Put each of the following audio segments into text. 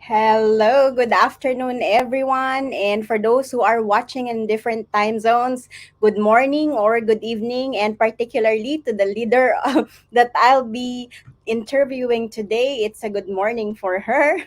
Hello, good afternoon, everyone. And for those who are watching in different time zones, good morning or good evening, and particularly to the leader that I'll be interviewing today, it's a good morning for her.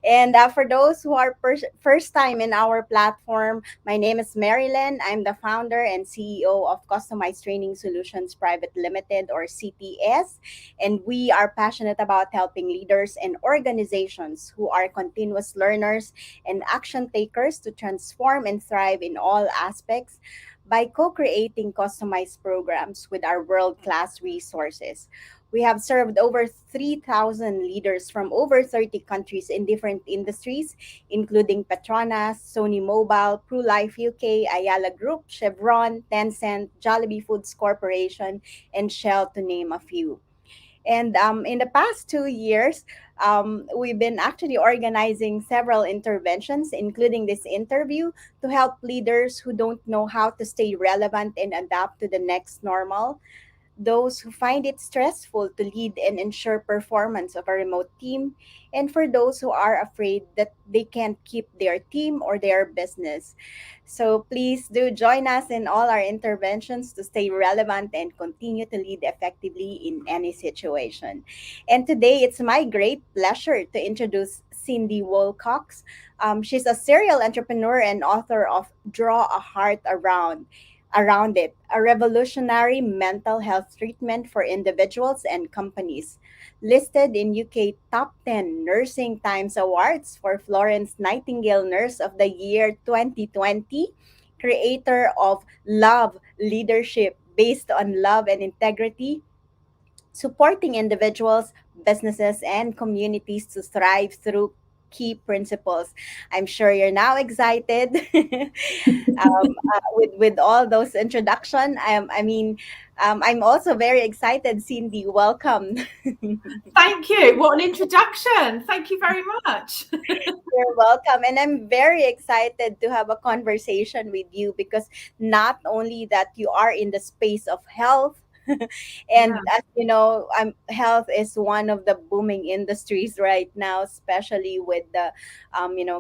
And for those who are first time in our platform, my name is Marilyn. I'm the founder and CEO of Customized Training Solutions Private Limited, or CTS, and we are passionate about helping leaders and organizations who are continuous learners and action takers to transform and thrive in all aspects by co creating customized programs with our world class resources. We have served over 3,000 leaders from over 30 countries in different industries, including Petronas, Sony Mobile, PruLife UK, Ayala Group, Chevron, Tencent, Jollibee Foods Corporation, and Shell, to name a few. And in the past 2 years, we've been actually organizing several interventions, including this interview, to help leaders who don't know how to stay relevant and adapt to the next normal, those who find it stressful to lead and ensure performance of a remote team, and for those who are afraid that they can't keep their team or their business. So please do join us in all our interventions to stay relevant and continue to lead effectively in any situation. And today it's my great pleasure to introduce Cindy Willcocks. She's a serial entrepreneur and author of Draw a Heart Around It, a revolutionary mental health treatment for individuals and companies. Listed in UK Top 10 Nursing Times Awards for Florence Nightingale Nurse of the Year 2020, creator of Love Leadership based on love and integrity, supporting individuals, businesses, and communities to thrive through key principles. I'm sure you're now excited with all those introduction. I'm also very excited. Cindy, welcome. Thank you. What an introduction. Thank you very much. You're welcome. And I'm very excited to have a conversation with you because not only that you are in the space of health, Yeah, and as you know, health is one of the booming industries right now, especially with the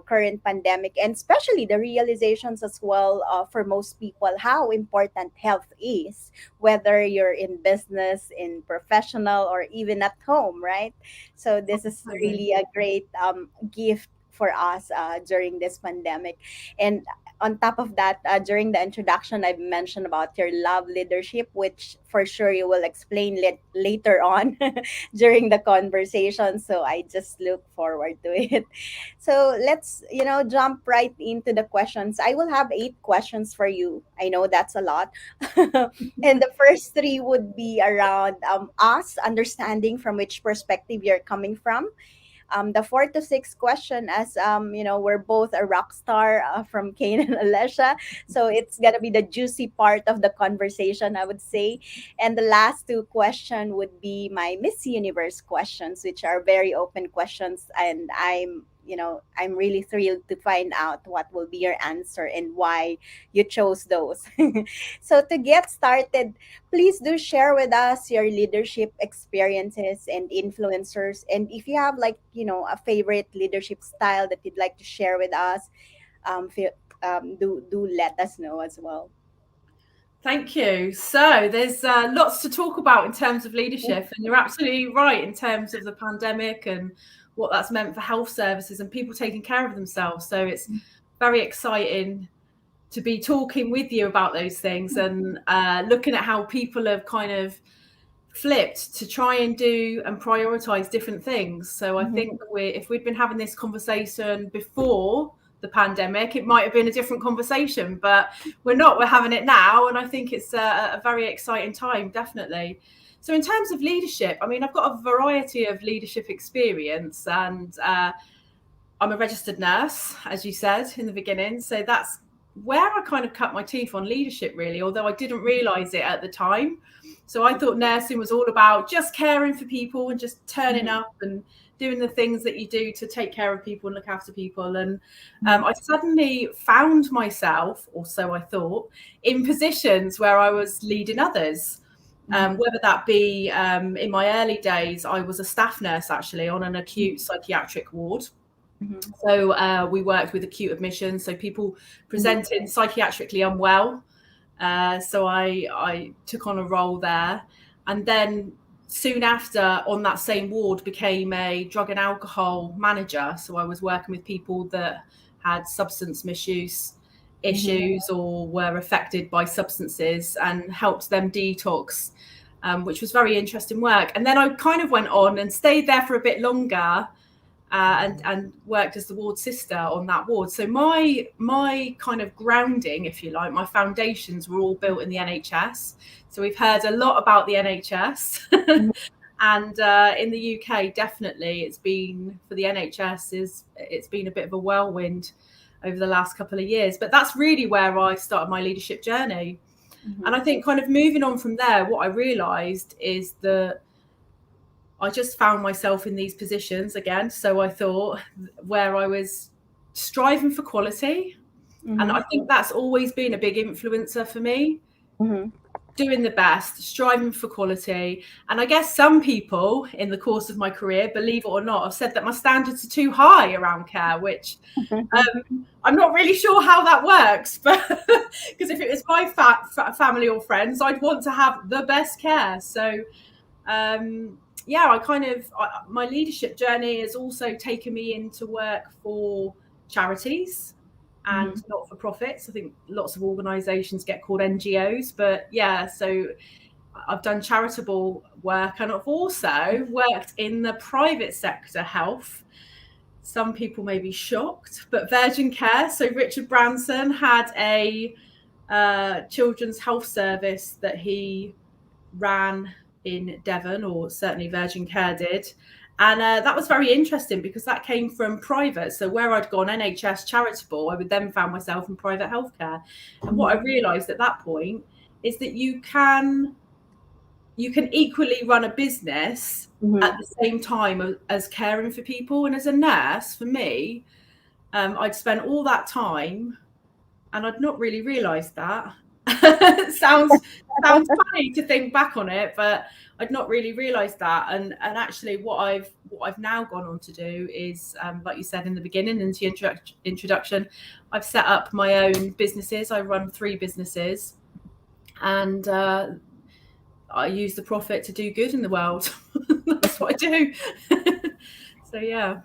current pandemic, and especially the realizations as well, for most people, how important health is, whether you're in business, in professional, or even at home, right? So this is absolutely. really a great gift for us during this pandemic. And on top of that, during the introduction, I've mentioned about your love leadership, which for sure you will explain later on during the conversation. So I just look forward to it. So let's, jump right into the questions. I will have 8 questions for you. I know that's a lot. And the first three would be around us understanding from which perspective you're coming from. The 4 to 6 question, as we're both a rock star from Kane and Alessia, so it's gonna be the juicy part of the conversation, I would say. And the last 2 question would be my Miss Universe questions, which are very open questions, and I'm really thrilled to find out what will be your answer and why you chose those. So to get started, please do share with us your leadership experiences and influencers. And if you have, like, a favorite leadership style that you'd like to share with us, feel, do let us know as well. Thank you. So there's lots to talk about in terms of leadership, and you're absolutely right in terms of the pandemic and what that's meant for health services and people taking care of themselves. So it's very exciting to be talking with you about those things and looking at how people have kind of flipped to try and do and prioritize different things. So I Mhm. think if we'd been having this conversation before the pandemic, it might have been a different conversation, but we're not. We're having it now, and I think it's a very exciting time, definitely. So in terms of leadership, I mean, I've got a variety of leadership experience, and I'm a registered nurse, as you said in the beginning. So that's where I kind of cut my teeth on leadership, really, although I didn't realize it at the time. So I thought nursing was all about just caring for people and just turning Mhm. up and doing the things that you do to take care of people and look after people. And Mhm. I suddenly found myself, or so I thought, in positions where I was leading others. Mhm. Whether that be in my early days, I was a staff nurse actually on an acute psychiatric ward, Mm-hmm. So we worked with acute admissions, so people presenting psychiatrically unwell. So I took on a role there, and then soon after, on that same ward, became a drug and alcohol manager. So I was working with people that had substance misuse issues or were affected by substances and helped them detox, which was very interesting work. And then I kind of went on and stayed there for a bit longer, and worked as the ward sister on that ward. So my kind of grounding, if you like, my foundations were all built in the NHS. So we've heard a lot about the NHS. And in the UK, definitely, it's been, for the NHS, it's been a bit of a whirlwind over the last couple of years. But that's really where I started my leadership journey. And I think kind of moving on from there, what I realised is that I just found myself in these positions again. So I thought, where I was striving for quality. And I think that's always been a big influencer for me. Doing the best, striving for quality. And I guess some people in the course of my career, believe it or not, have said that my standards are too high around care, which I'm not really sure how that works. But because if it was my family or friends, I'd want to have the best care. So yeah, my leadership journey has also taken me into work for charities and not-for-profits. I think lots of organisations get called NGOs, but yeah, so I've done charitable work, and I've also worked in the private sector health. Some people may be shocked, but Virgin Care. So Richard Branson had a children's health service that he ran in Devon, or certainly Virgin Care did. And that was very interesting because that came from private. So where I'd gone NHS charitable, I would then found myself in private healthcare. And what I realised at that point is that you can equally run a business at the same time as caring for people. And as a nurse, for me, I'd spent all that time and I'd not really realised that. sounds funny to think back on it, but I'd not really realised that. And actually, what I've now gone on to do is, like you said in the beginning, into your introduction, I've set up my own businesses. I run 3 businesses, and I use the profit to do good in the world. That's what I do. So yeah.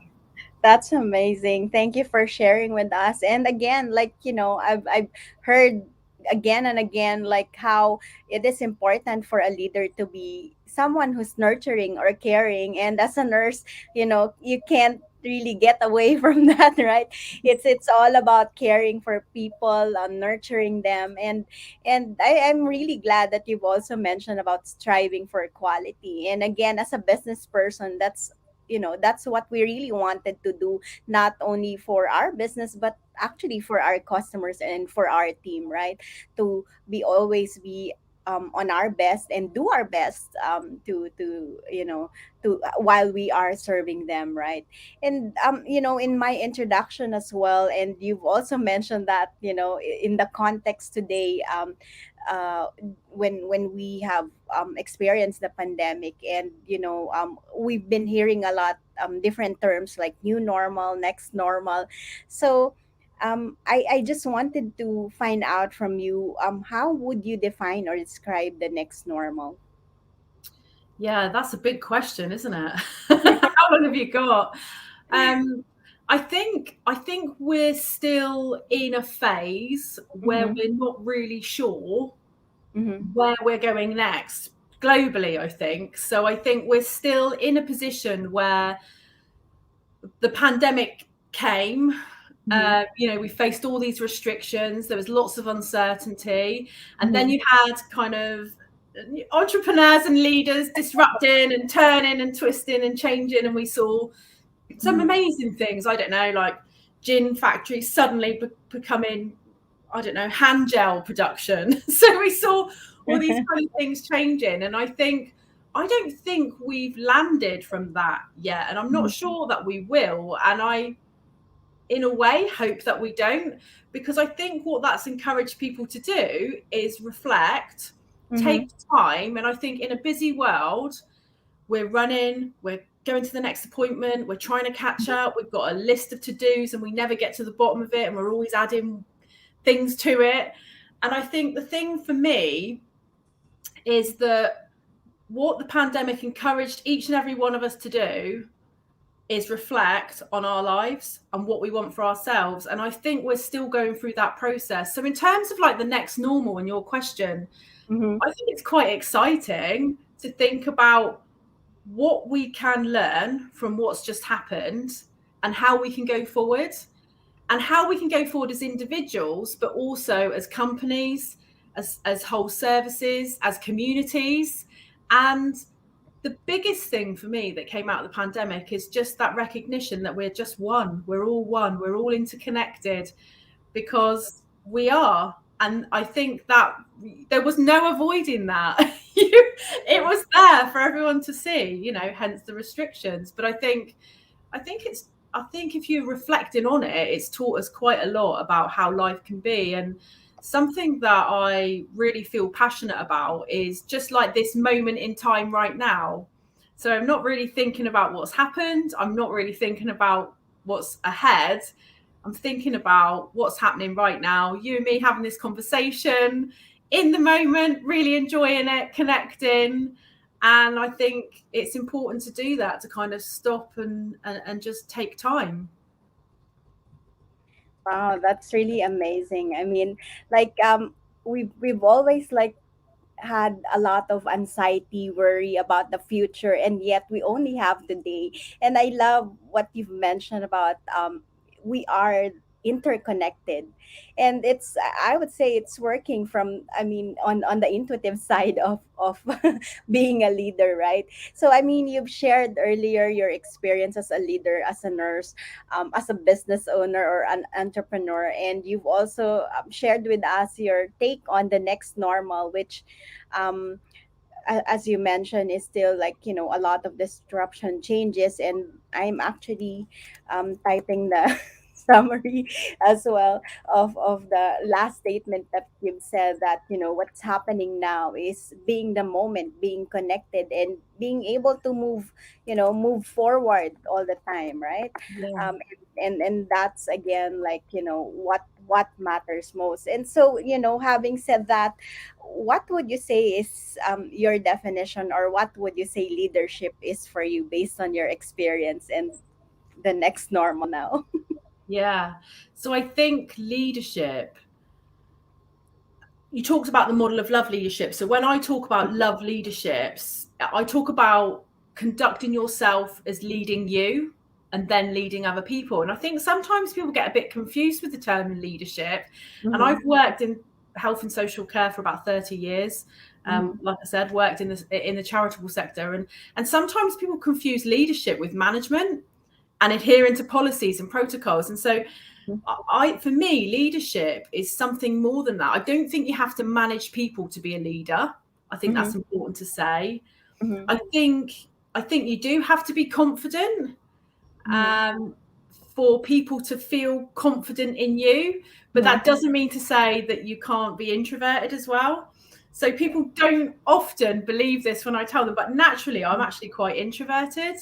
That's amazing. Thank you for sharing with us. And again, like, I've heard again and again, like, how it is important for a leader to be someone who's nurturing or caring. And as a nurse, you can't really get away from that, right? It's all about caring for people, nurturing them. And I'm really glad that you've also mentioned about striving for quality. And again, as a business person, that's what we really wanted to do, not only for our business but actually for our customers and for our team, right? To be always be on our best and do our best, to while we are serving them, right? And in my introduction as well, and you've also mentioned that, in the context today, uh, when we have experienced the pandemic, and we've been hearing a lot different terms like new normal, next normal. So I just wanted to find out from you, how would you define or describe the next normal? Yeah, that's a big question, isn't it? How long have you got? I think we're still in a phase where Mm-hmm. we're not really sure Mm-hmm. where we're going next globally, I think. So I think we're still in a position where the pandemic came. Mm-hmm. We faced all these restrictions. There was lots of uncertainty, and then Mm-hmm. you had kind of entrepreneurs and leaders disrupting and turning and twisting and changing, and we saw some Mm-hmm. amazing things. I don't know, like gin factories suddenly becoming, I don't know, hand gel production. So we saw all these kind of things changing, and I don't think we've landed from that yet, and I'm not sure that we will. And I, in a way, hope that we don't, because I think what that's encouraged people to do is reflect, Mm-hmm. take time. And I think in a busy world, we're running, we're going to the next appointment, we're trying to catch up, we've got a list of to-dos and we never get to the bottom of it, and we're always adding things to it. And I think the thing for me is that what the pandemic encouraged each and every one of us to do is reflect on our lives and what we want for ourselves. And I think we're still going through that process. So in terms of like the next normal and your question, I think it's quite exciting to think about what we can learn from what's just happened and how we can go forward, and how we can go forward as individuals, but also as companies, as whole services, as communities. And the biggest thing for me that came out of the pandemic is just that recognition that we're just one. We're all interconnected, because we are. And I think that there was no avoiding that. It was there for everyone to see, hence the restrictions. But I think if you're reflecting on it, it's taught us quite a lot about how life can be. And something that I really feel passionate about is just like this moment in time right now. So I'm not really thinking about what's happened. I'm not really thinking about what's ahead. I'm thinking about what's happening right now. You and me having this conversation in the moment, really enjoying it, connecting. And I think it's important to do that, to kind of stop and just take time. Wow, that's really amazing. I mean, like we've always like had a lot of anxiety, worry about the future, and yet we only have today. And I love what you've mentioned about we are interconnected, and it's, I would say it's working from, I mean, on the intuitive side of being a leader, right? So I mean, you've shared earlier your experience as a leader, as a nurse, as a business owner or an entrepreneur, and you've also shared with us your take on the next normal, which um, as you mentioned is still like, a lot of disruption changes. And I'm actually typing the summary as well of the last statement that you've said, that what's happening now is being the moment, being connected, and being able to move forward all the time, right? Yeah. And that's again, like, what matters most. And so, having said that, what would you say is your definition, or what would you say leadership is for you based on your experience and the next normal now? Yeah. So I think leadership, you talked about the model of love leadership. So when I talk about love leaderships, I talk about conducting yourself as leading you and then leading other people. And I think sometimes people get a bit confused with the term leadership. And Mm-hmm. I've worked in health and social care for about 30 years. Mm-hmm. Like I said, worked in the charitable sector. And sometimes people confuse leadership with management and adhering to policies and protocols. And so for me, leadership is something more than that. I don't think you have to manage people to be a leader. I think Mm-hmm. that's important to say. Mm-hmm. I think you do have to be confident, Mm-hmm. for people to feel confident in you, but that doesn't mean to say that you can't be introverted as well. So people don't often believe this when I tell them, but naturally I'm actually quite introverted.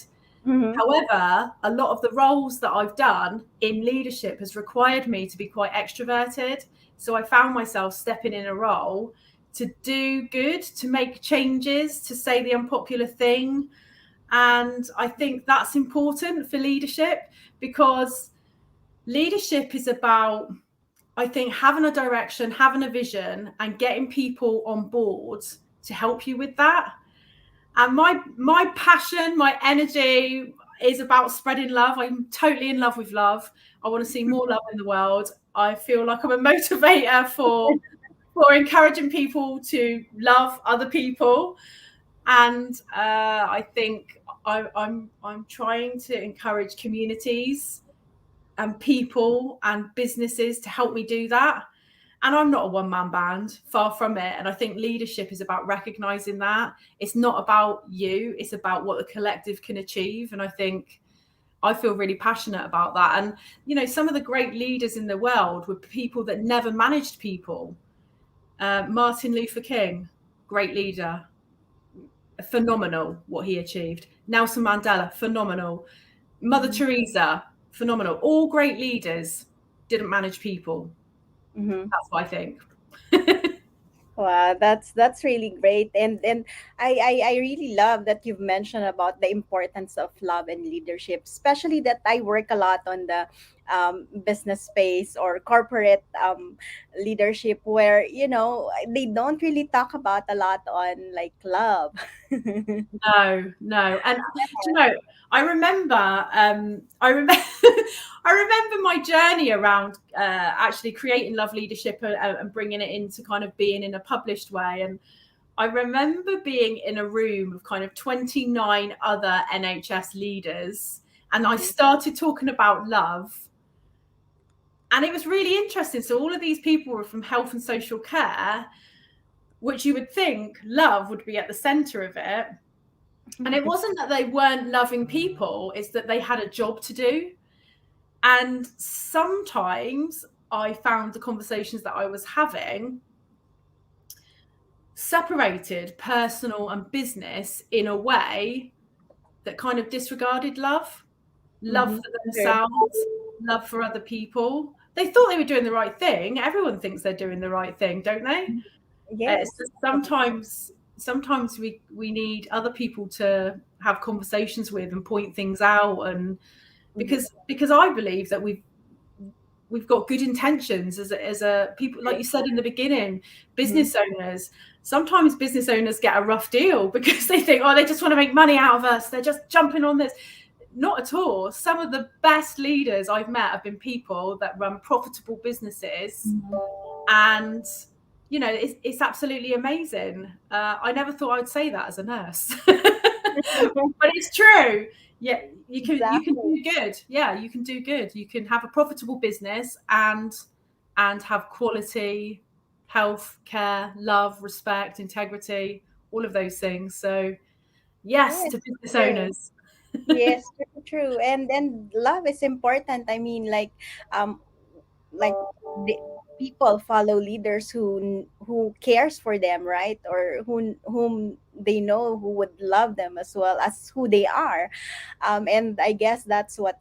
Mm-hmm. However, a lot of the roles that I've done in leadership has required me to be quite extroverted. So I found myself stepping in a role to do good, to make changes, to say the unpopular thing. And I think that's important for leadership, because leadership is about, I think, having a direction, having a vision, and getting people on board to help you with that. And my passion, my energy is about spreading love. I'm totally in love with love. I want to see more love in the world. I feel like I'm a motivator for encouraging people to love other people. And I think I'm trying to encourage communities and people and businesses to help me do that. And I'm not a one-man band, far from it. And I think leadership is about recognizing that. It's not about you, it's about what the collective can achieve. And I think I feel really passionate about that. And, some of the great leaders in the world were people that never managed people. Martin Luther King, great leader. phenomenal what he achieved. Nelson Mandela, phenomenal. Mother Teresa, phenomenal. All great leaders didn't manage people. Mm-hmm. That's what I think. Wow, that's really great, and I really love that you've mentioned about the importance of love and leadership, especially that I work a lot on the business space or corporate leadership, where they don't really talk about a lot on like love. No, no. And do you know, I remember, I remember, I remember my journey around actually creating Love Leadership and bringing it into kind of being in a published way. And I remember being in a room of kind of 29 other NHS leaders, and I Mhm. started talking about love. And it was really interesting. So all of these people were from health and social care, which you would think love would be at the center of it. And it wasn't that they weren't loving people, it's that they had a job to do. And sometimes I found the conversations that I was having separated personal and business in a way that kind of disregarded love Mm-hmm. for Sure. themselves, love for other people. They thought they were doing the right thing. Everyone thinks they're doing the right thing, don't they? It's Yes. just sometimes we need other people to have conversations with and point things out, and Mm-hmm. because I believe that we've got good intentions as a people, like you said in the beginning, Mm-hmm. business owners. Sometimes business owners get a rough deal because they think, oh, they just want to make money out of us, they're just jumping on this. Not at all. Some of the best leaders I've met have been people that run profitable businesses, and it's absolutely amazing. I never thought I'd say that as a nurse, but it's true. Yeah, you can Exactly. do good. Yeah, you can do good. You can have a profitable business and have quality health care, love, respect, integrity, all of those things. So yes, Yes. to business True. owners. Yes, true, true. And love is important. I mean, um like the people follow leaders who cares for them, right? Or whom they know who would love them as well as who they are. And I guess that's what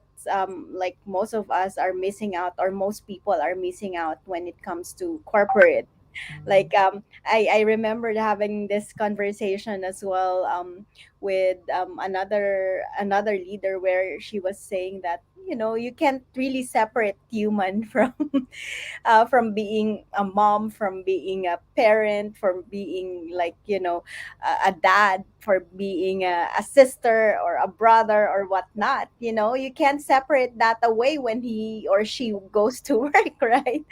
like most of us are missing out, or most people are missing out when it comes to corporate. Like I remembered having this conversation as well with another leader, where she was saying that you can't really separate human from being a mom, from being a parent, from being like a dad, for being a sister or a brother or whatnot. You can't separate that away when he or she goes to work, right?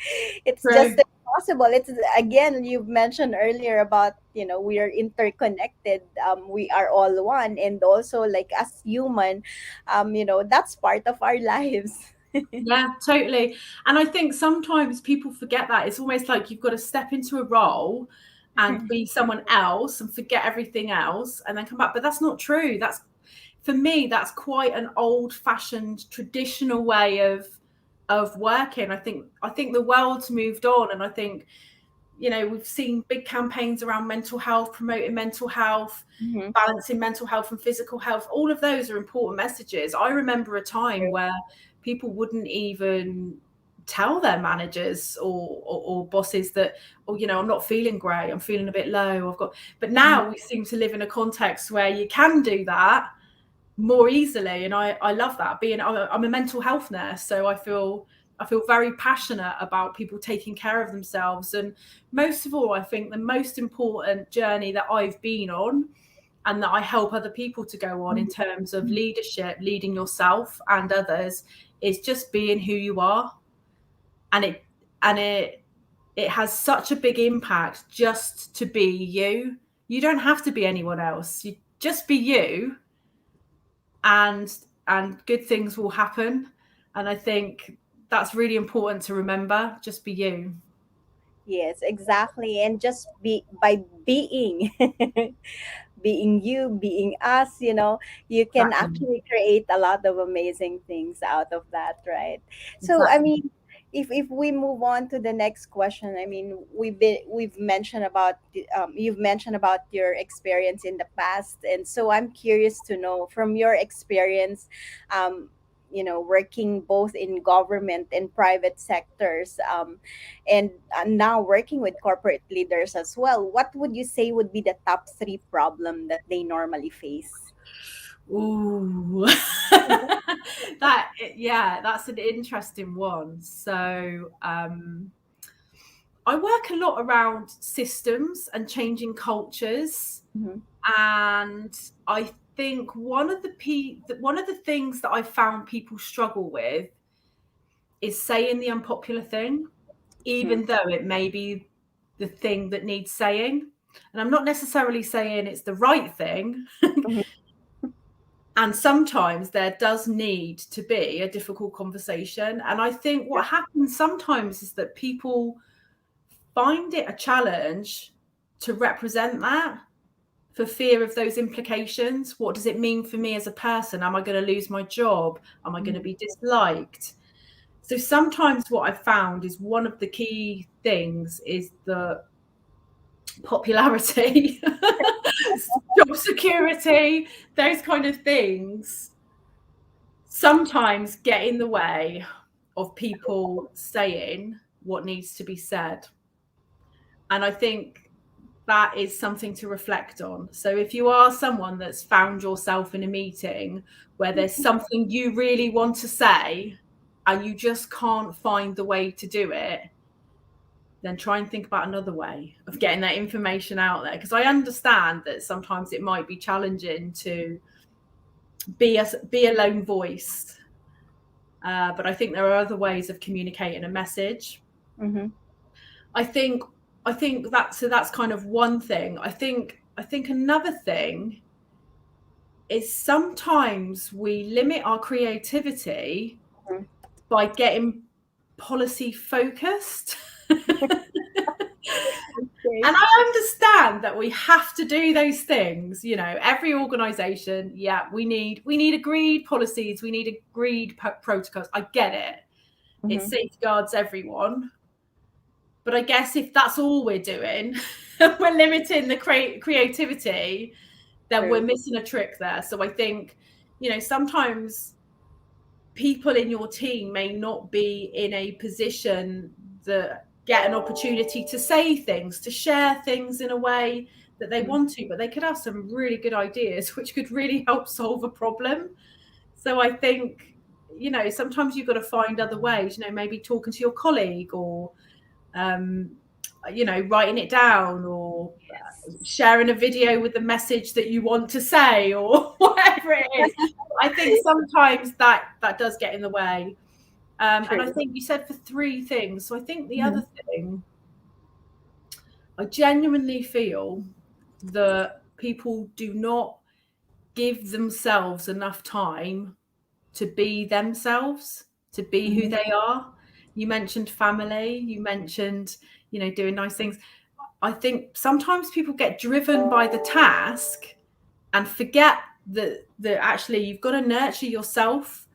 It's just True. impossible. It's, again, you've mentioned earlier about we are interconnected. We are all one, and also like as human, that's part of our lives. Yeah, totally. And I think sometimes people forget that. It's almost like you've got to step into a role and be someone else and forget everything else and then come back. But that's not true. That's, for me, that's quite an old-fashioned, traditional way of working. I think the world's moved on, and I think we've seen big campaigns around mental health, promoting mental health, Mhm. balancing mental health and physical health. All of those are important messages. I remember a time where people wouldn't even tell their managers or bosses that, oh, I'm not feeling great, I'm feeling a bit low, but Mhm. now we seem to live in a context where you can do that more easily, and I love that. I'm a mental health nurse, so I feel very passionate about people taking care of themselves. And most of all, I think the most important journey that I've been on and that I help other people to go on in terms of leadership, leading yourself and others, is just being who you are. And it has such a big impact just to be you. You don't have to be anyone else. You just be you, and good things will happen. And I think that's really important to remember. Just be you. Yes, exactly. And just be by being being you, being us, you can Exactly. actually create a lot of amazing things out of that, right? So I Exactly. mean, if we move on to the next question, I mean, we've mentioned about you've mentioned about your experience in the past, and so I'm curious to know from your experience, um, working both in government and private sectors, and now working with corporate leaders as well. What would you say would be the top three problem that they normally face? Ooh, yeah, that's an interesting one. So, I work a lot around systems and changing cultures, Mm-hmm. and I think one of the things that I found people struggle with is saying the unpopular thing, even though it may be the thing that needs saying. And I'm not necessarily saying it's the right thing. Mm-hmm. And sometimes there does need to be a difficult conversation. And I think Yeah. what happens sometimes is that people find it a challenge to represent that for fear of those implications. What does it mean for me as a person? Am I going to lose my job? Am I going to Mm-hmm. be disliked? So sometimes what I've found is one of the key things is the popularity, job security, those kind of things sometimes get in the way of people saying what needs to be said. And I think that is something to reflect on. So if you are someone that's found yourself in a meeting where there's something you really want to say and you just can't find the way to do it, then try and think about another way of getting that information out there. Because I understand that sometimes it might be challenging to be a lone voice, but I think there are other ways of communicating a message. Mm-hmm. I think I think that's kind of one thing. I think another thing is sometimes we limit our creativity by getting policy focused. Okay. And I understand that we have to do those things. Every organization, yeah, we need agreed policies, we need agreed protocols. I get it. It Mm-hmm. safeguards everyone. But I guess if that's all we're doing, we're limiting the creativity, then we're True. missing a trick there. So I think, sometimes people in your team may not be in a position that get an opportunity to say things, to share things in a way that they Mm-hmm. want to, but they could have some really good ideas which could really help solve a problem. So I think, sometimes you've got to find other ways, maybe talking to your colleague, or um, writing it down, or sharing a video with the message that you want to say, or whatever it is. I think sometimes that does get in the way. And I True. think you said for three things. So I think the Mm-hmm. other thing, I genuinely feel that people do not give themselves enough time to be themselves, to be who Mm-hmm. they are. You mentioned family, you mentioned, doing nice things. I think sometimes people get driven by the task and forget that actually you've got to nurture yourself.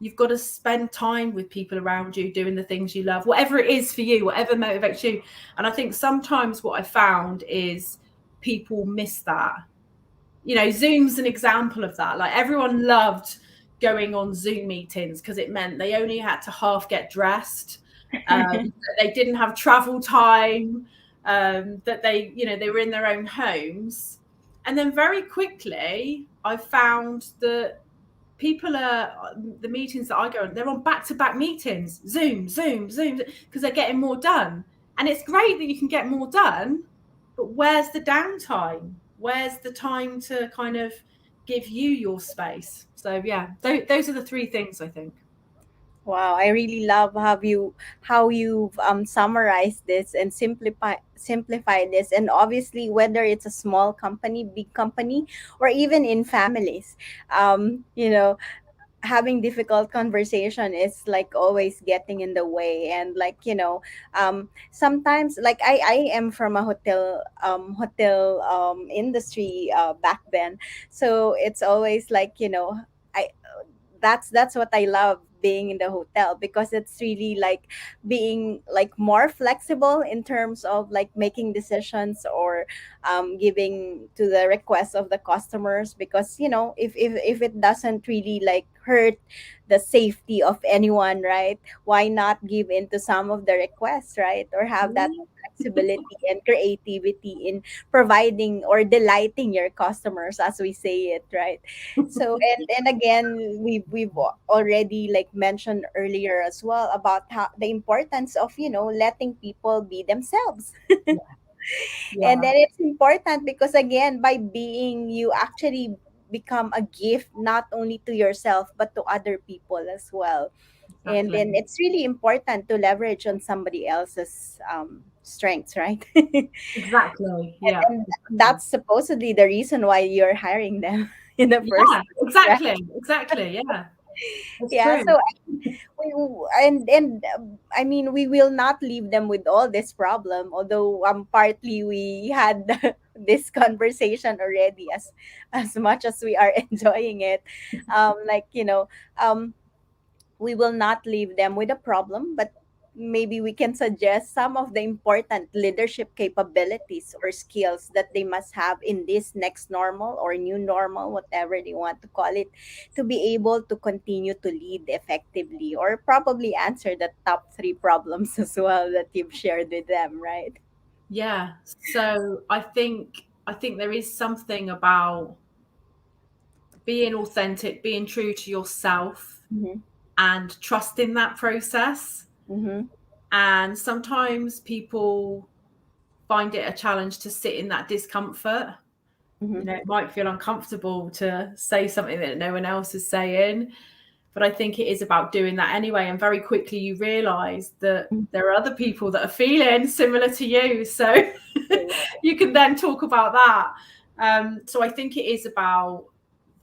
You've got to spend time with people around you doing the things you love, whatever it is for you, whatever motivates you. And I think sometimes what I found is people miss that. Zoom's an example of that. Like, everyone loved going on Zoom meetings because it meant they only had to half get dressed, they didn't have travel time, that they were in their own homes. And then very quickly, I found that people are the meetings that I go on, they're on back-to-back meetings, Zoom, because they're getting more done. And it's great that you can get more done, but where's the downtime? Where's the time to kind of give you your space? So yeah, those are the three things I think. Wow, I really love how you've summarized this and simplify this. And obviously, whether it's a small company, big company, or even in families, um, you know, having difficult conversation is like always getting in the way. And like, sometimes, like, I am from a hotel industry back then, so it's always like, I that's what I love being in the hotel, because it's really like being like more flexible in terms of like making decisions, or giving to the requests of the customers, because if it doesn't really like hurt the safety of anyone, right? Why not give in to some of the requests, right? Or have that flexibility and creativity in providing or delighting your customers, as we say it, right? So, and again, we've already like mentioned earlier as well about how the importance of letting people be themselves. And Yeah, then it's important because again, by being you actually become a gift not only to yourself but to other people as well. And exactly. then it's really important to leverage on somebody else's strengths, right? And Exactly. Yeah. that's supposedly the reason why you're hiring them in the first Yeah, place, right? exactly. Exactly. Yeah. That's Yeah, true. so we, and I mean, we will not leave them with all this problem, although partly we had this conversation already, as much as we are enjoying it. Like um we will not leave them with a problem, but maybe we can suggest some of the important leadership capabilities or skills that they must have in this next normal or new normal, whatever they want to call it, to be able to continue to lead effectively, or probably answer the top three problems as well that you've shared with them, right? Yeah. So I think there is something about being authentic, being true to yourself, Mm-hmm. and trusting that process. Mm-hmm. And sometimes people find it a challenge to sit in that discomfort. Mm-hmm. It might feel uncomfortable to say something that no one else is saying, but I think it is about doing that anyway. And very quickly you realize that there are other people that are feeling similar to you. So you can then talk about that. So I think it is about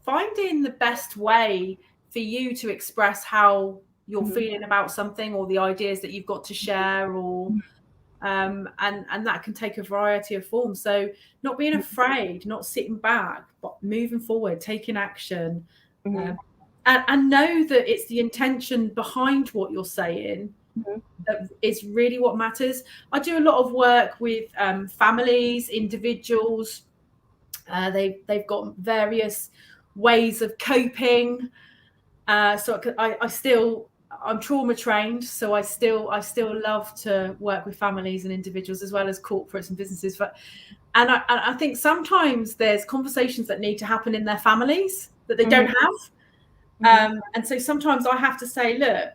finding the best way for you to express how you're Mm-hmm. feeling about something, or the ideas that you've got to share, or and that can take a variety of forms. So not being afraid, not sitting back, but moving forward, taking action, Mm-hmm. um, and know that it's the intention behind what you're saying Mm-hmm. that is really what matters. I do a lot of work with families, individuals. They've got various ways of coping. So I'm trauma trained, so I still love to work with families and individuals as well as corporates and businesses. And I think sometimes there's conversations that need to happen in their families that they don't Mm-hmm. have. Mm-hmm. And so sometimes I have to say, look,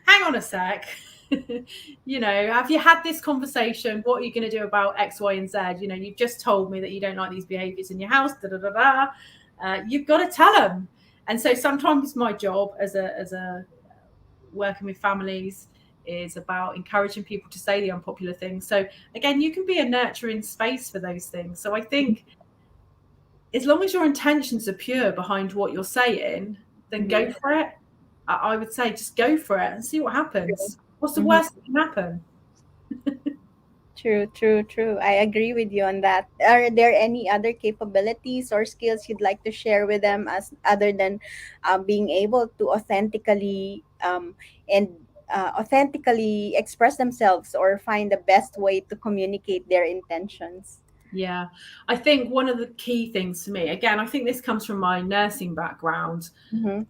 hang on a sec. Have you had this conversation? What are you going to do about X, Y, and Z? You've just told me that you don't like these behaviors in your house. Da, da, da, da. You've got to tell them. And so sometimes my job as a working with families is about encouraging people to say the unpopular things. So again, you can be a nurturing space for those things. So I think as long as your intentions are pure behind what you're saying, then Mm-hmm. go for it. I would say just go for it and see what happens. What's the Mm-hmm. worst that can happen? True, true, true. I agree with you on that. Are there any other capabilities or skills you'd like to share with them, as other than being able to and authentically express themselves, or find the best way to communicate their intentions? Yeah, I think one of the key things for me, again, I think this comes from my nursing background, Mm-hmm.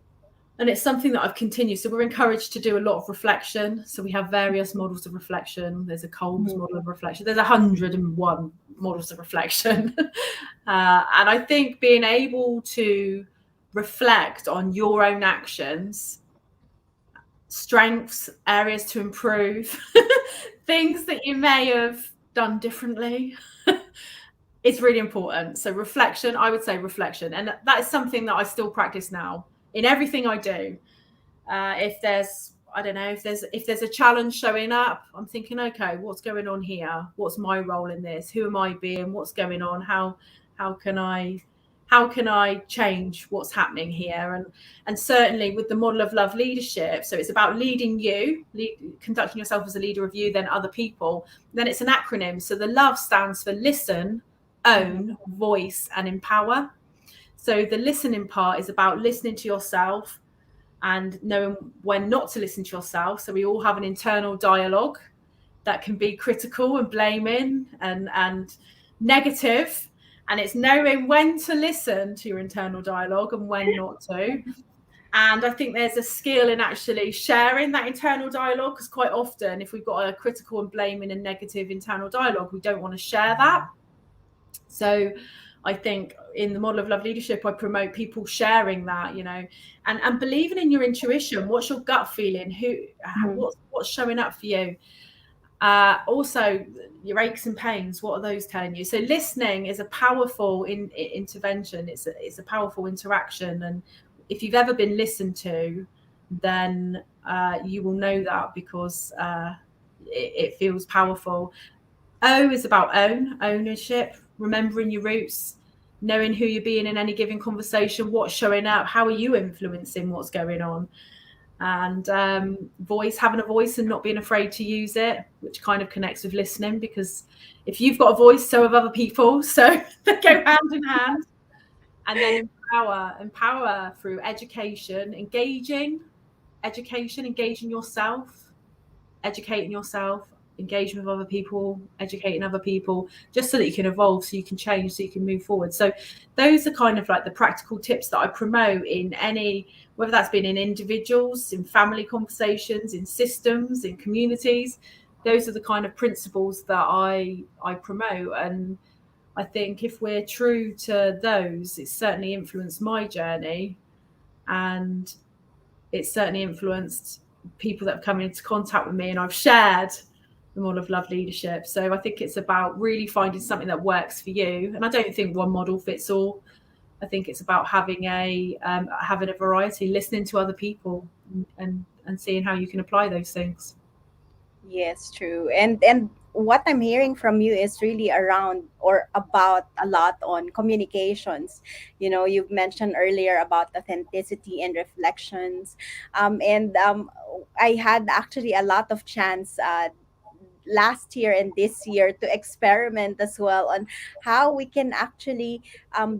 and it's something that I've continued. So we're encouraged to do a lot of reflection. So we have various models of reflection. There's a Coles Mm-hmm. model of reflection. There's 101 models of reflection. And I think being able to reflect on your own actions, strengths, areas to improve, things that you may have done differently, it's really important. So reflection, I would say reflection. And that is something that I still practice now in everything I do. If there's, I don't know, if there's a challenge showing up, I'm thinking, okay, what's going on here? What's my role in this? Who am I being? What's going on? How can I change what's happening here? And certainly with the model of love leadership, so it's about leading you, conducting yourself as a leader of you, then other people. Then it's an acronym. So the love stands for listen, Mm-hmm. own, voice, and empower. So the listening part is about listening to yourself, and knowing when not to listen to yourself. So we all have an internal dialogue that can be critical and blaming and negative. And it's knowing when to listen to your internal dialogue and when not to. And I think there's a skill in actually sharing that internal dialogue, because quite often, if we've got a critical and blaming and negative internal dialogue, we don't want to share that. So I think in the model of love leadership, I promote people sharing that, and believing in your intuition. What's your gut feeling? What's showing up for you? Also, your aches and pains, what are those telling you? So listening is a powerful intervention. It's a powerful interaction. And if you've ever been listened to, then you will know that, because it feels powerful. O is about ownership, remembering your roots, knowing who you're being in any given conversation, what's showing up, how are you influencing what's going on. And having a voice and not being afraid to use it, which kind of connects with listening, because if you've got a voice, so have other people, so they go hand in hand. And then empower through engaging yourself, educating yourself, engaging with other people, educating other people, just so that you can evolve, so you can change, so you can move forward. So those are kind of like the practical tips that I promote in any, whether that's been in individuals, in family conversations, in systems, in communities. Those are the kind of principles that I promote. And I think if we're true to those, it's certainly influenced my journey, and it's certainly influenced people that have come into contact with me, and I've shared the model of love leadership. So I think it's about really finding something that works for you. And I don't think one model fits all. I think it's about having a variety, listening to other people, and seeing how you can apply those things. Yes, true. And what I'm hearing from you is really around or about a lot on communications. You've mentioned earlier about authenticity and reflections. And I had actually a lot of chance last year and this year to experiment as well on how we can actually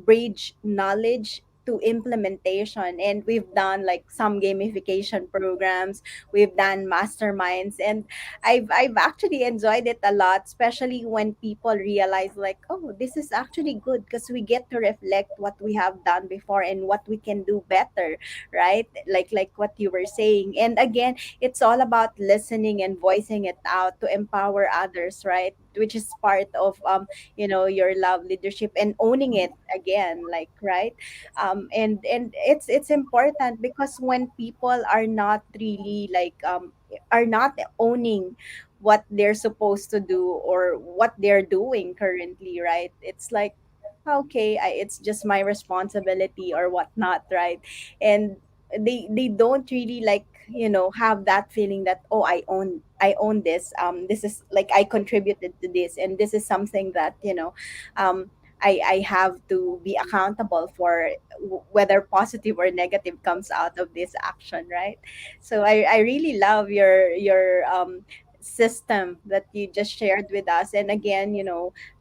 bridge knowledge to implementation. And we've done like some gamification programs, we've done masterminds, and I've actually enjoyed it a lot, especially when people realize like, oh, this is actually good because we get to reflect what we have done before and what we can do better, right? Like what you were saying. And again, it's all about listening and voicing it out to empower others, right? Which is part of your love leadership, and owning it again, like, right? And it's important because when people are not really like are not owning what they're supposed to do or what they're doing currently, right? It's like, okay, it's just my responsibility or whatnot, right? And they don't really like have that feeling that, oh, I own this, this is like I contributed to this, and this is something that um I have to be accountable for, whether positive or negative comes out of this action, right? So I really love your system that you just shared with us. And again,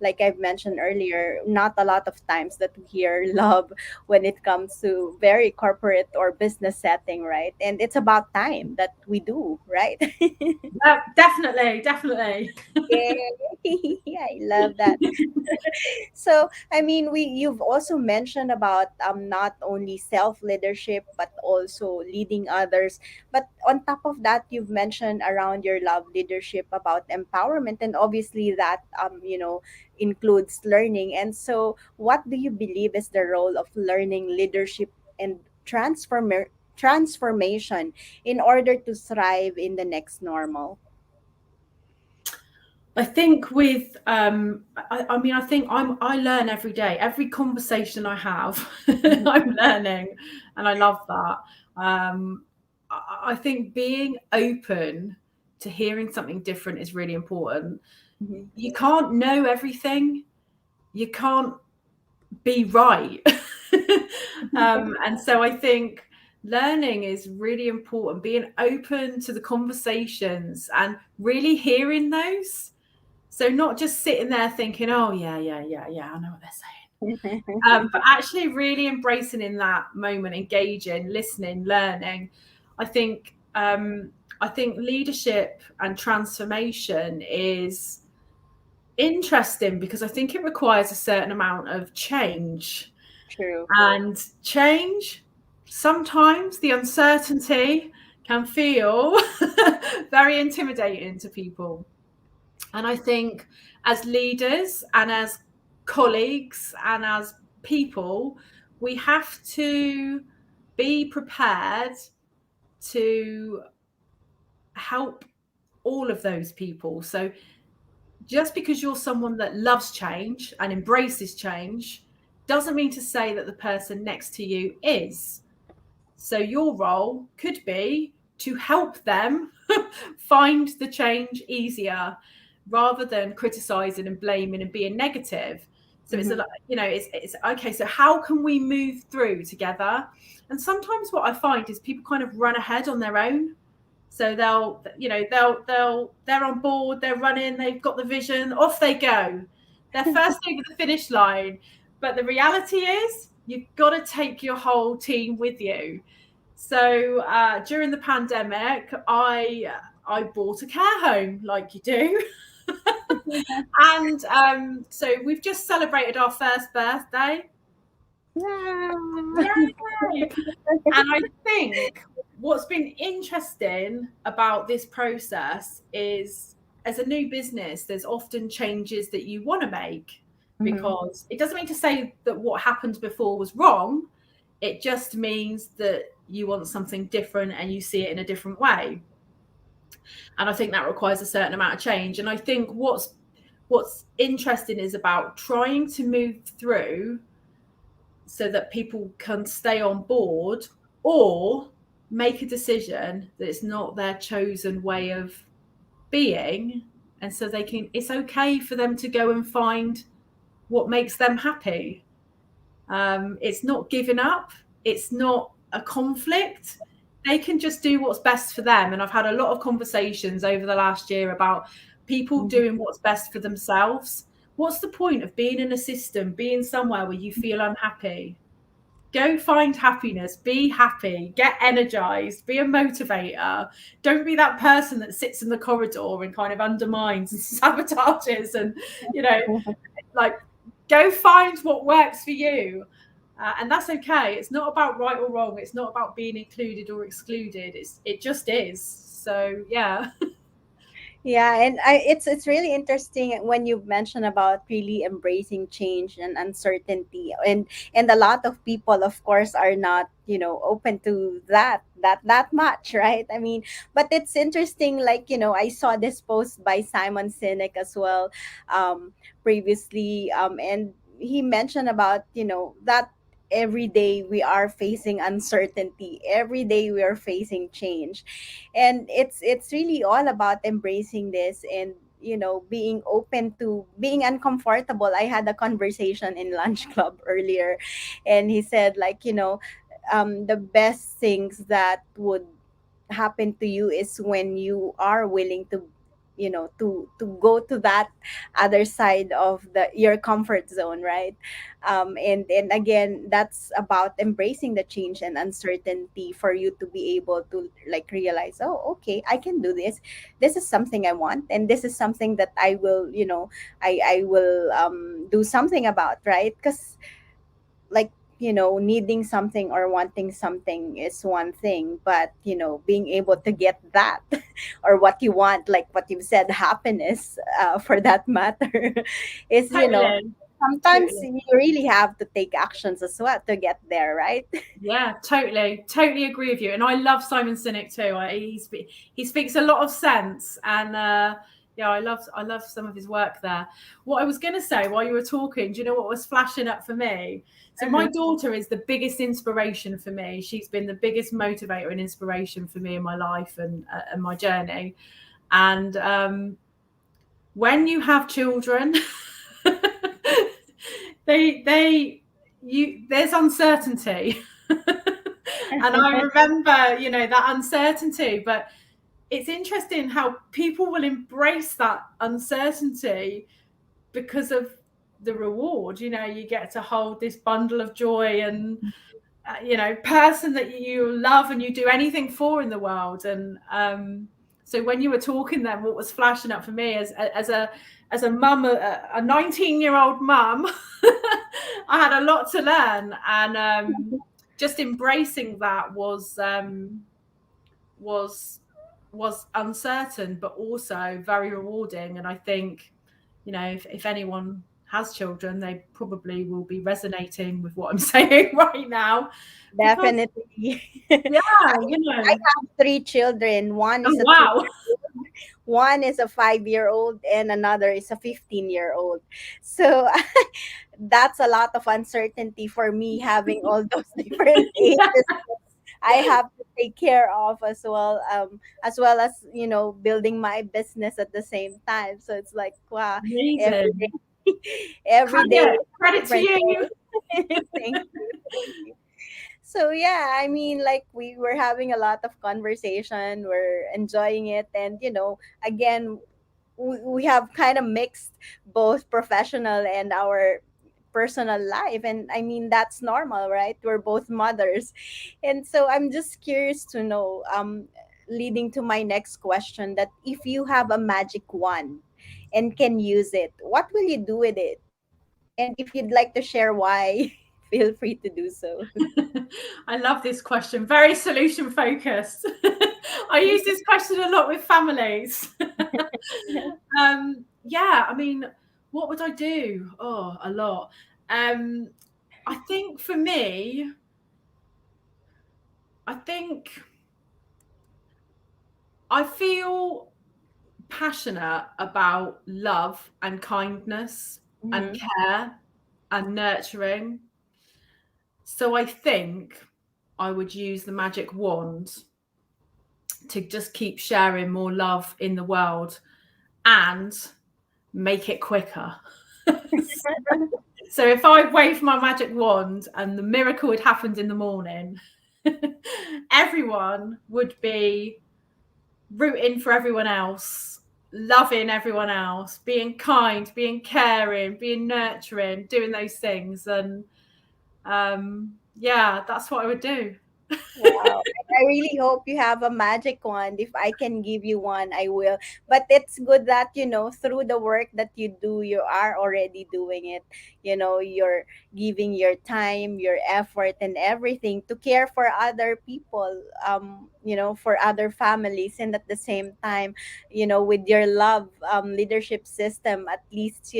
like I've mentioned earlier, not a lot of times that we hear love when it comes to very corporate or business setting, right? And it's about time that we do, right? Definitely. Yeah, I love that. So I mean, you've also mentioned about not only self leadership but also leading others. But on top of that, you've mentioned around your love leadership about empowerment, and obviously that includes learning. And so what do you believe is the role of learning leadership and transformation in order to thrive in the next normal? I think with I mean, I think I learn every day. Every conversation I have, I'm learning, and I love that. I think being open to hearing something different is really important. Mhm. You can't know everything. You can't be right. And so I think learning is really important. Being open to the conversations and really hearing those, so not just sitting there thinking, oh, yeah, I know what they're saying. But actually really embracing in that moment, engaging, listening, learning. I think I think leadership and transformation is interesting because I think it requires a certain amount of change. True. And change, sometimes the uncertainty can feel very intimidating to people. And I think as leaders and as colleagues and as people, we have to be prepared to help all of those people. So just because you're someone that loves change and embraces change doesn't mean to say that the person next to you is. So your role could be to help them find the change easier rather than criticizing and blaming and being negative. So it's a Mm-hmm. lot, it's okay. So how can we move through together? And sometimes what I find is people kind of run ahead on their own. So they're on board, they're running, they've got the vision, off they go. They're first over the finish line. But the reality is you've got to take your whole team with you. So during the pandemic, I bought a care home like you do. And so we've just celebrated our first birthday. Yeah. Yay! And I think what's been interesting about this process is as a new business, there's often changes that you want to make Mm-hmm. because it doesn't mean to say that what happened before was wrong. It just means that you want something different and you see it in a different way. And I think that requires a certain amount of change. And I think what's interesting is about trying to move through so that people can stay on board or make a decision that it's not their chosen way of being, and so they can, it's okay for them to go and find what makes them happy. It's not giving up, it's not a conflict. They can just do what's best for them. And I've had a lot of conversations over the last year about people Mm-hmm. doing what's best for themselves. What's the point of being in a system, being somewhere where you feel unhappy? Go find happiness, be happy, get energized, be a motivator. Don't be that person that sits in the corridor and kind of undermines and sabotages and, you know, like go find what works for you. And that's okay. It's not about right or wrong. It's not about being included or excluded. It just is. So yeah. Yeah, and it's really interesting when you mention about really embracing change and uncertainty, and a lot of people, of course, are not open to that much, right? I mean, but it's interesting. Like I saw this post by Simon Sinek as well, previously, and he mentioned about that every day we are facing uncertainty, every day we are facing change, and it's really all about embracing this and being open to being uncomfortable. I had a conversation in lunch club earlier, and he said, like, the best things that would happen to you is when you are willing to to go to that other side of the your comfort zone, right? And again, that's about embracing the change and uncertainty for you to be able to like realize, oh, okay, I can do this. This is something I want, and this is something that I will I will do something about, right? Because like needing something or wanting something is one thing, but being able to get that or what you want, like what you said, happiness, for that matter, is Totally. sometimes Totally. you really have to take actions as well to get there, right? Yeah, totally, totally agree with you. And I love Simon Sinek too. He speaks a lot of sense, and yeah, I love some of his work there. What I was going to say while you were talking, do you know what was flashing up for me? So my Uh-huh. daughter is the biggest inspiration for me. She's been the biggest motivator and inspiration for me in my life and my journey. And when you have children, there's uncertainty. And I remember, that uncertainty, but it's interesting how people will embrace that uncertainty because of the reward. You get to hold this bundle of joy, and person that you love and you do anything for in the world. And so when you were talking then, what was flashing up for me as a mum, a 19-year-old mum, I had a lot to learn. And just embracing that was uncertain, but also very rewarding. And I think, if anyone has children, they probably will be resonating with what I'm saying right now, because Definitely. yeah, I have three children. One oh is a wow. 3-year-old, one is a 5-year-old, and another is a 15-year-old. So that's a lot of uncertainty for me having all those different ages. I have to take care of as well as building my business at the same time. So it's like wow, every Amazing. day, every day is a Credit to different you. thing. Thank you, thank you. So yeah, I mean, like we were having a lot of conversation, we're enjoying it, and again, we have kind of mixed both professional and our personal life, and I mean that's normal, right? We're both mothers, and so I'm just curious to know, leading to my next question, that if you have a magic wand and can use it, what will you do with it? And if you'd like to share why, feel free to do so. I love this question. Very solution focused. I use this question a lot with families. Yeah, I mean, what would I do? Oh, a lot. Um, I think for me, I think I feel passionate about love and kindness and Mhm. care and nurturing. So I think I would use the magic wand to just keep sharing more love in the world and make it quicker. So if I waved my magic wand and the miracle had happened in the morning, everyone would be rooting for everyone else, loving everyone else, being kind, being caring, being nurturing, doing those things. And yeah, that's what I would do. Wow. I really hope you have a magic wand. If I can give you one, I will. But it's good that, through the work that you do, you are already doing it. You're giving your time, your effort, and everything to care for other people, for other families. And at the same time, with your love leadership system, at least,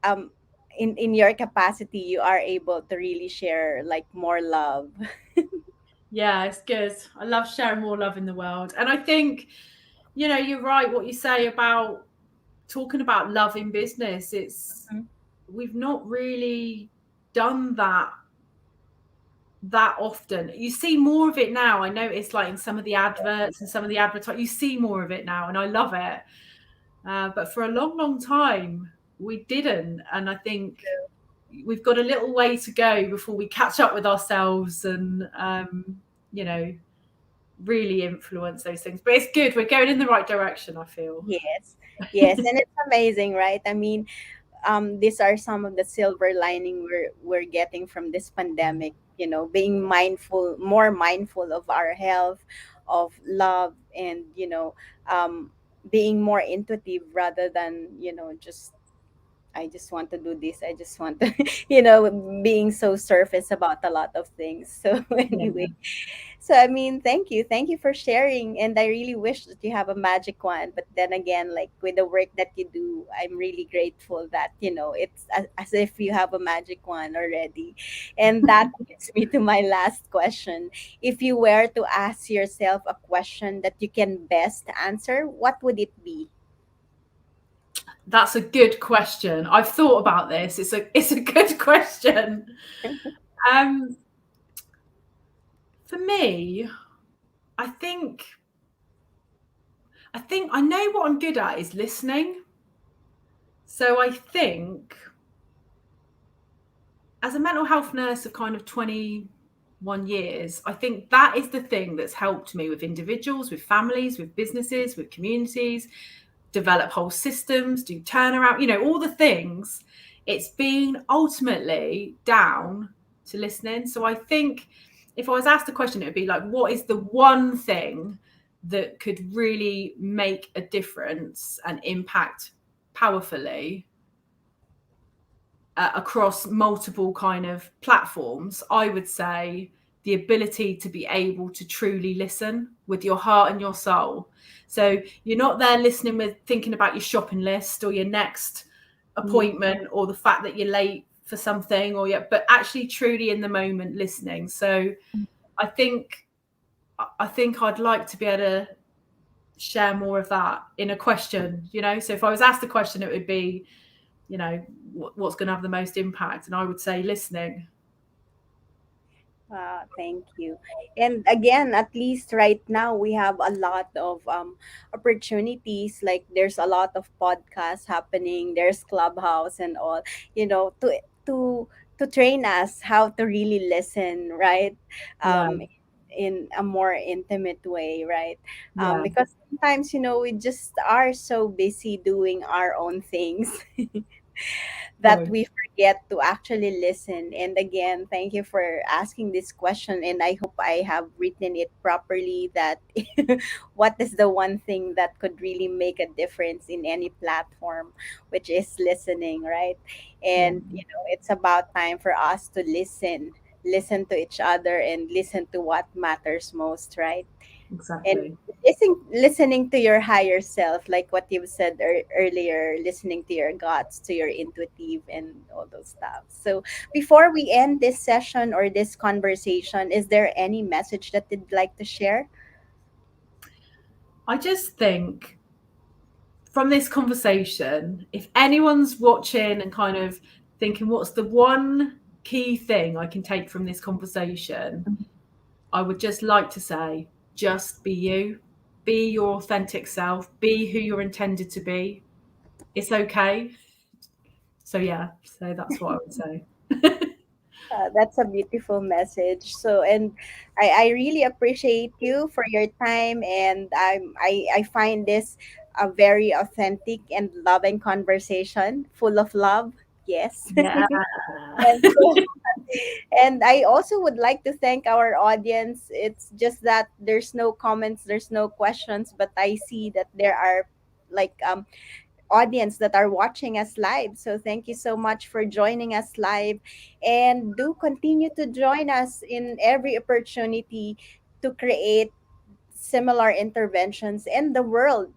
um, in your capacity, you are able to really share like more love. Yeah, it's good. I love sharing more love in the world. And I think, you're right what you say about talking about love in business. We've not really done that often. You see more of it now. I notice, like in some of the adverts and some of the you see more of it now, and I love it. But for a long, long time, we didn't. And I think we've got a little way to go before we catch up with ourselves and, you know, really influence those things. But it's good. We're going in the right direction, I feel. Yes, yes, and it's amazing, right? I mean, these are some of the silver lining we're getting from this pandemic. Being mindful, more mindful of our health, of love, and being more intuitive rather than just I just want to do this. I just want to, being so surface about a lot of things. So Yeah. anyway, so I mean, thank you for sharing, and I really wish that you have a magic wand. But then again, like with the work that you do, I'm really grateful that it's as if you have a magic wand already, and that gets me to my last question. If you were to ask yourself a question that you can best answer, what would it be? That's a good question. I've thought about this. It's a good question. Um, for me, I think I know what I'm good at is listening. So I think as a mental health nurse of kind of 21 years, I think that is the thing that's helped me with individuals, with families, with businesses, with communities, develop whole systems, do turnaround, all the things. It's been ultimately down to listening. So I think if I was asked a question, it would be like, what is the one thing that could really make a difference and impact powerfully across multiple kind of platforms? I would say the ability to be able to truly listen with your heart and your soul. So you're not there listening with thinking about your shopping list or your next Mm. appointment or the fact that you're late for something, or yeah, but actually truly in the moment listening. So I think I think I'd like to be able to share more of that in a question, you know. So if I was asked a question, it would be, you know, what's going to have the most impact, and I would say listening. Thank you. And again, at least right now, we have a lot of opportunities. Like there's a lot of podcasts happening. There's Clubhouse and all. You know, to to train us how to really listen, right? Yeah, Um, in a more intimate way, right? yeah, Because sometimes, we just are so busy doing our own things that true. we forget to actually listen. And again, thank you for asking this question. And I hope I have written it properly that what is the one thing that could really make a difference in any platform, which is listening, right? Yeah, And, it's about time for us to listen to each other and listen to what matters most, right? And exactly. listening to your higher self, like what you said earlier, listening to your guts, to your intuitive, and all those stuff. So before we end this session or this conversation, is there any message that you'd like to share? I just think from this conversation, if anyone's watching and kind of thinking, what's the one key thing I can take from this conversation, I would just like to say, just be you, be your authentic self, be who you're intended to be. It's okay. So, yeah, so that's what I would say. That's a beautiful message. So, and I really appreciate you for your time, and I find this a very authentic and loving conversation, full of love. Yes. Yeah. And and I also would like to thank our audience. It's just that there's no comments, there's no questions, but I see that there are like audience that are watching us live. So thank you so much for joining us live, and do continue to join us in every opportunity to create similar interventions in the world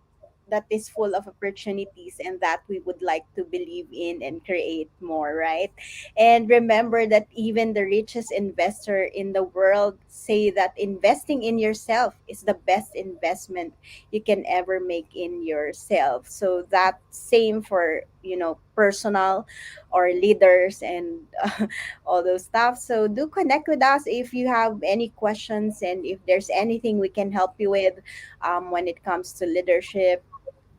that is full of opportunities and that we would like to believe in and create more, right? And remember that even the richest investor in the world say that investing in yourself is the best investment you can ever make in yourself. So that same for, personal or leaders and all those stuff. So do connect with us if you have any questions and if there's anything we can help you with when it comes to leadership,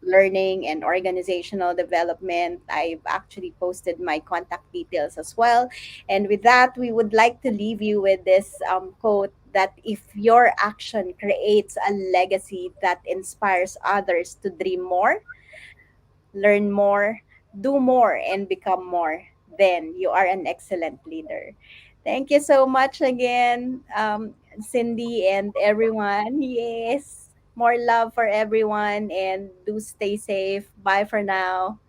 learning, and organizational development. I've actually posted my contact details as well. And with that, we would like to leave you with this quote that if your action creates a legacy that inspires others to dream more, learn more, do more, and become more, then you are an excellent leader. Thank you so much again, Cindy and everyone. Yes, more love for everyone and do stay safe. Bye for now.